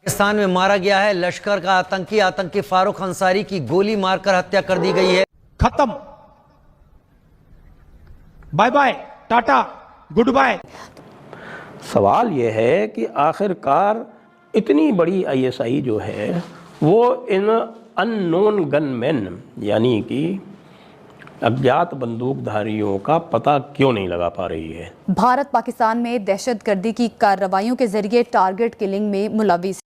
पाकिस्तान में मारा गया है लश्कर का आतंकी फारूक अंसारी की गोली मारकर हत्या कर दी गई है। खत्म, bye bye, tata, good bye. सवाल यह है कि आखिरकार इतनी बड़ी आईएसआई जो है वो इन अननोन गनमैन यानी कि अज्ञात बंदूकधारियों का पता क्यों नहीं लगा पा रही है। भारत पाकिस्तान में दहशतगर्दी की कार्रवाइयों के जरिए टारगेट किलिंग में मुलविस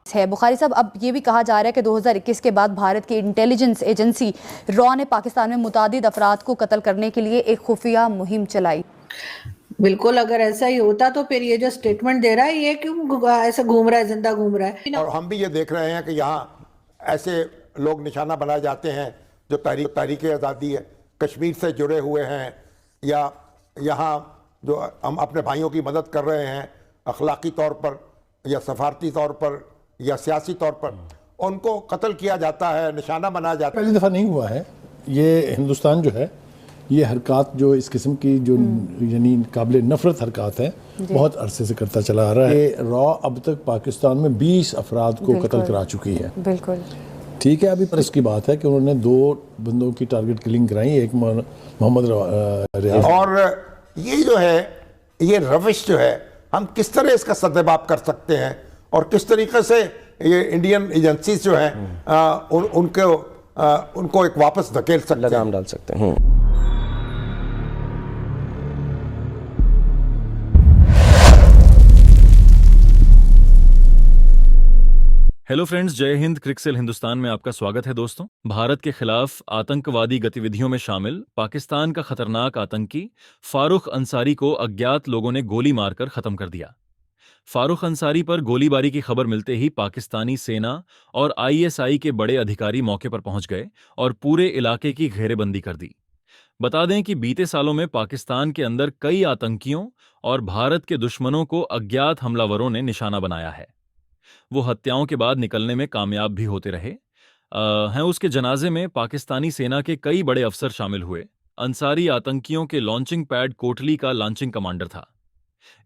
है। बुखारी साहब, अब ये भी कहा जा रहा है कि 2021 के बाद भारत की इंटेलिजेंस एजेंसी रॉ ने पाकिस्तान में मुतादिद अफराद को कत्ल करने के लिए एक खुफिया मुहिम चलाई। बिल्कुल, अगर ऐसा ही होता तो फिर ये जो स्टेटमेंट दे रहा है ये क्यों ऐसा घूम रहा है, जिंदा घूम रहा है। और हम भी ये देख रहे हैं कि यहाँ ऐसे लोग निशाना बनाए जाते हैं जो तारीख आज़ादी है कश्मीर से जुड़े हुए हैं, या यहाँ जो हम अपने भाइयों की मदद कर रहे हैं अखलाकी तौर पर या सफारती तौर पर या सियासी तौर पर, उनको कत्ल किया जाता है, निशाना बनाया जाता है। पहली दफ़ा नहीं हुआ है। ये हिंदुस्तान जो है ये हरकत जो इस किस्म की जो यानी काबिल नफरत हरकत है बहुत अरसे से करता चला आ रहा है। रॉ अब तक पाकिस्तान में 20 अफराद को कत्ल करा चुकी है। बिल्कुल ठीक है, अभी पर इसकी बात है कि उन्होंने 2 बंदों की टारगेट किलिंग कराई, एक मोहम्मद रियाज। और ये जो है ये रविश जो है हम किस तरह इसका सद्भाव कर सकते हैं और किस तरीके से ये इंडियन एजेंसीज जो है उनको एक वापस धकेल सकते हैं, लगाम डाल सकते हैं। हेलो फ्रेंड्स, जय हिंद। क्रिकसेल हिंदुस्तान में आपका स्वागत है। दोस्तों, भारत के खिलाफ आतंकवादी गतिविधियों में शामिल पाकिस्तान का खतरनाक आतंकी फारूक अंसारी को अज्ञात लोगों ने गोली मारकर खत्म कर दिया। फारूक अंसारी पर गोलीबारी की खबर मिलते ही पाकिस्तानी सेना और आईएसआई के बड़े अधिकारी मौके पर पहुंच गए और पूरे इलाके की घेरेबंदी कर दी। बता दें कि बीते सालों में पाकिस्तान के अंदर कई आतंकियों और भारत के दुश्मनों को अज्ञात हमलावरों ने निशाना बनाया है। वो हत्याओं के बाद निकलने में कामयाब भी होते रहे हैं। उसके जनाजे में पाकिस्तानी सेना के कई बड़े अफसर शामिल हुए। अंसारी आतंकियों के लॉन्चिंग पैड कोटली का लॉन्चिंग कमांडर था।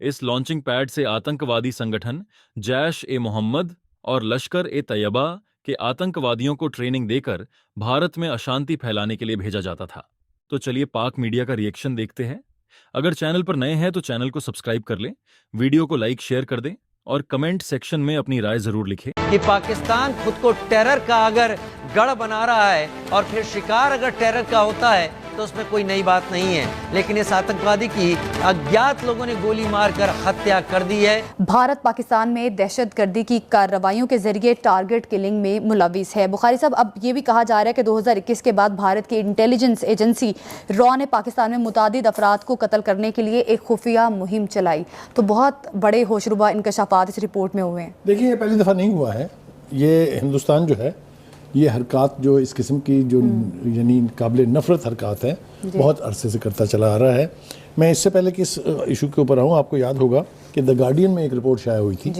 इस लॉन्चिंग पैड से आतंकवादी संगठन जैश-ए-मोहम्मद और लश्कर-ए-तैयबा के आतंकवादियों को ट्रेनिंग देकर भारत में अशांति फैलाने के लिए भेजा जाता था। तो चलिए पाक मीडिया का रिएक्शन देखते हैं। अगर चैनल पर नए हैं तो चैनल को सब्सक्राइब कर लें, वीडियो को लाइक शेयर कर दें और कमेंट सेक्शन में अपनी राय जरूर लिखें। कि पाकिस्तान खुद को टेरर का अगर गढ़ बना रहा है और फिर शिकार अगर टेरर का होता है तो उसमें कोई नई बात नहीं है, लेकिन इस आतंकवादी की अज्ञात लोगों ने गोली मारकर हत्या कर दी है। भारत पाकिस्तान में दहशतगर्दी की कार्रवाइयों के जरिए टारगेट किलिंग में मुलविस है। बुखारी साहब, अब ये भी कहा जा रहा है कि 2021 के बाद भारत की इंटेलिजेंस एजेंसी रॉ ने पाकिस्तान में मुतादिद अफराद को कत्ल करने के लिए एक खुफिया मुहिम चलाई। तो बहुत बड़े होशरुबा इंकशाफात इस रिपोर्ट में हुए हैं। देखिए, ये पहली दफ़ा नहीं हुआ है। ये हिंदुस्तान जो है ये हरकत जो इस किस्म की जो यानी काबिल नफरत हरकत है बहुत अरसे से करता चला आ रहा है। मैं इससे पहले कि इस इशू के ऊपर आऊँ, आपको याद होगा कि द गार्डियन में एक रिपोर्ट शाया हुई थी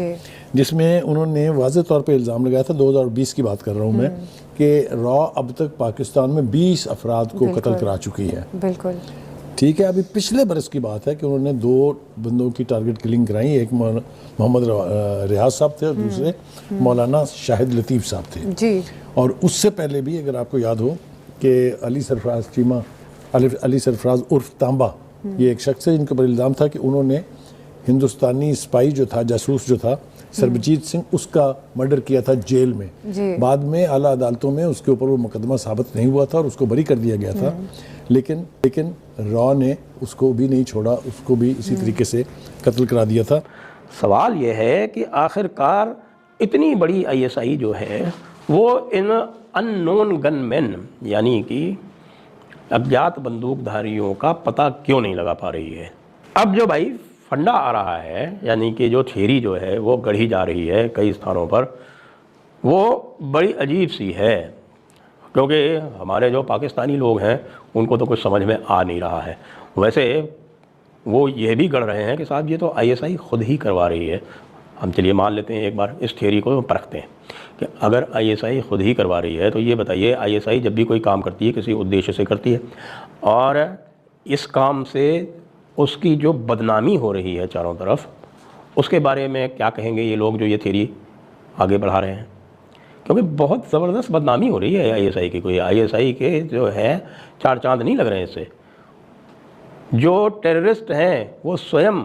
जिसमें उन्होंने वाज़ेह तौर पे इल्ज़ाम लगाया था, 2020 की बात कर रहा हूँ मैं, कि रॉ अब तक पाकिस्तान में 20 अफराद को कत्ल करा चुकी है। बिल्कुल ठीक है, अभी पिछले बरस की बात है कि उन्होंने 2 बंदों की टारगेट किलिंग कराई, एक मोहम्मद रियाज साहब थे और दूसरे मौलाना शाहिद लतीफ़ साहब थे जी। और उससे पहले भी अगर आपको याद हो कि अली सरफराज उर्फ तांबा, ये एक शख्स है जिनके ऊपर इल्ज़ाम था कि उन्होंने हिंदुस्तानी स्पाई जो था, जासूस जो था सरबजीत सिंह, उसका मर्डर किया था जेल में। बाद में आला अदालतों में उसके ऊपर वो मुकदमा साबित नहीं हुआ था और उसको बरी कर दिया गया था, लेकिन रॉ ने उसको भी नहीं छोड़ा, उसको भी इसी तरीके से कत्ल करा दिया था। सवाल यह है कि आखिरकार इतनी बड़ी आईएसआई जो है वो इन अननोन गनमैन यानी कि अज्ञात बंदूकधारियों का पता क्यों नहीं लगा पा रही है। अब जो भाई फंडा आ रहा है, यानी कि जो थ्योरी जो है वो गढ़ी जा रही है कई स्थानों पर, वो बड़ी अजीब सी है, क्योंकि हमारे जो पाकिस्तानी लोग हैं उनको तो कुछ समझ में आ नहीं रहा है। वैसे वो ये भी गढ़ रहे हैं कि साहब ये तो आईएसआई खुद ही करवा रही है। हम चलिए मान लेते हैं, एक बार इस थ्योरी को परखते हैं कि अगर आईएसआई खुद ही करवा रही है तो ये बताइए, आईएसआई जब भी कोई काम करती है किसी उद्देश्य से करती है, और इस काम से उसकी जो बदनामी हो रही है चारों तरफ, उसके बारे में क्या कहेंगे ये लोग जो ये थ्योरी आगे बढ़ा रहे हैं, क्योंकि बहुत ज़बरदस्त बदनामी हो रही है आईएसआई की। कोई आईएसआई के जो है चार चांद नहीं लग रहे हैं इससे। जो टेररिस्ट हैं वो स्वयं,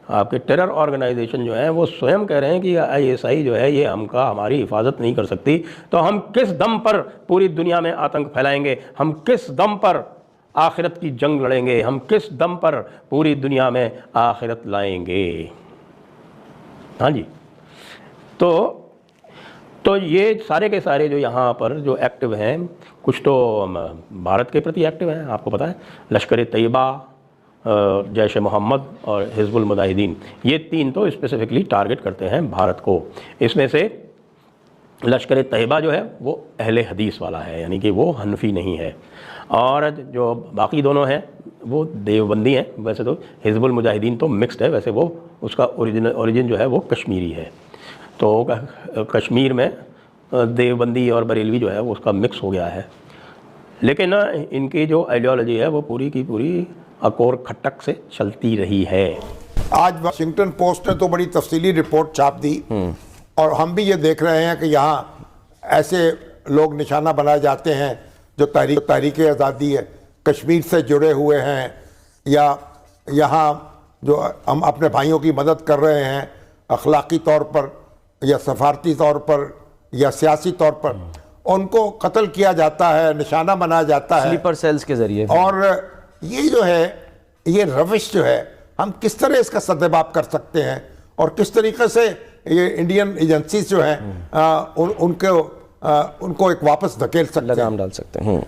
आपके टेरर ऑर्गेनाइजेशन जो है वो स्वयं कह रहे हैं कि आईएसआई जो है ये हमारी हिफाजत नहीं कर सकती, तो हम किस दम पर पूरी दुनिया में आतंक फैलाएंगे, हम किस दम पर आखिरत की जंग लड़ेंगे, हम किस दम पर पूरी दुनिया में आखिरत लाएंगे। हाँ जी, तो ये सारे के सारे जो यहाँ पर जो एक्टिव हैं, कुछ तो भारत के प्रति एक्टिव हैं, आपको पता है, लश्कर तैयबा, जैश मोहम्मद और हिजबुल मुजाहिदीन, ये तीन तो स्पेसिफिकली टारगेट करते हैं भारत को। इसमें से लश्कर तैयबा जो है वो अहले हदीस वाला है, यानी कि वो हनफी नहीं है, और जो बाकी दोनों हैं वो देवबंदी हैं। वैसे तो हिजबुल मुजाहिदीन तो मिक्स्ड है, वैसे वो उसका ओरिजिन जो है वो कश्मीरी है, तो कश्मीर में देवबंदी और बरेलवी जो है वो उसका मिक्स हो गया है। लेकिन इनकी जो आइडियोलॉजी है वो पूरी की पूरी अकोर खटक से चलती रही है। आज वाशिंगटन पोस्ट ने तो बड़ी तफसीली रिपोर्ट छाप दी, और हम भी ये देख रहे हैं कि यहाँ ऐसे लोग निशाना बनाए जाते हैं जो तहरीक आज़ादी है कश्मीर से जुड़े हुए हैं, या यहाँ जो हम अपने भाइयों की मदद कर रहे हैं अखलाकी तौर पर या सफारती तौर पर या सियासी तौर पर, उनको कत्ल किया जाता है, निशाना बनाया जाता है स्लीपर सेल्स के जरिए। और ये जो है, ये रविश जो है, हम किस तरह इसका सद्भाव कर सकते हैं और किस तरीके से ये इंडियन एजेंसीज जो हैं उनको एक वापस धकेल सकते हैं, लगाम डाल सकते हैं।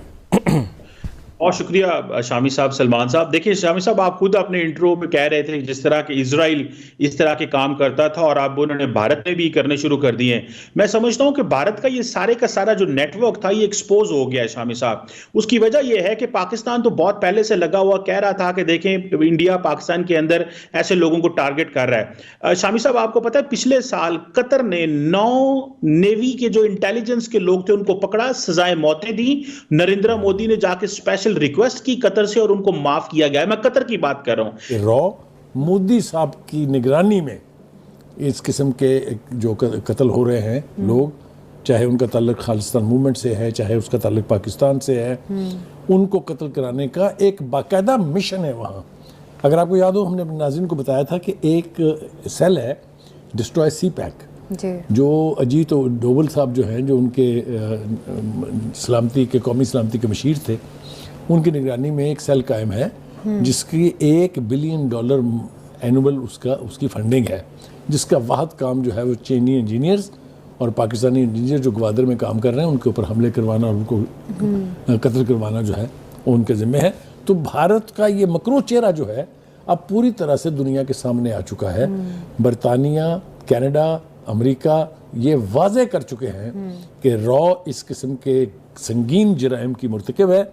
बहुत शुक्रिया शामी साहब, सलमान साहब। देखिए शामी साहब, आप खुद अपने इंट्रो में कह रहे थे जिस तरह के इजराइल इस तरह के काम करता था और अब उन्होंने भारत में भी करने शुरू कर दिए हैं। मैं समझता हूं कि भारत का ये सारे का सारा जो नेटवर्क था ये एक्सपोज हो गया है शामी साहब। उसकी वजह यह है कि पाकिस्तान तो बहुत पहले से लगा हुआ कह रहा था कि देखें इंडिया पाकिस्तान के अंदर ऐसे लोगों को टारगेट कर रहा है। शामी साहब, आपको पता है पिछले साल कतर ने 9 नेवी के जो इंटेलिजेंस के लोग थे उनको पकड़ा, सजाएं मौतें दी। नरेंद्र मोदी ने जाके स्पेशल रिक्वेस्ट की कतर से और उनको माफ किया गया। मैं कतर की बात कर रहा हूं। रॉ मोदी साहब की निगरानी में इस किस्म के जो कत्ल हो रहे हैं लोग, चाहे उनका ताल्लुक खालिस्तान मूवमेंट से है, चाहे उसका ताल्लुक पाकिस्तान से है, उनको कत्ल कराने का एक बाकायदा मिशन है वहाँ। अगर आपको याद हो, हमने अपने नाज़रीन को बताया था कि एक सेल है डिस्ट्रॉय सी पैक, जो अजीत डोवल साहब जो हैं, जो उनके सलामती के कौमी सलामती के मशीर थे, उनकी निगरानी में एक सेल कायम है जिसकी $1 बिलियन एनुअल उसकी फंडिंग है, जिसका वाहद काम जो है वो चीनी इंजीनियर्स और पाकिस्तानी इंजीनियर जो ग्वादर में काम कर रहे हैं उनके ऊपर हमले करवाना और उनको कत्ल करवाना जो है वो उनके ज़िम्मे है। तो भारत का ये मकरू चेहरा जो है अब पूरी तरह से दुनिया के सामने आ चुका है। बरतानिया, कनाडा, अमेरिका ये वाज़े कर चुके हैं कि रॉ इस किस्म के संगीन जराइम की मुर्तकिब है।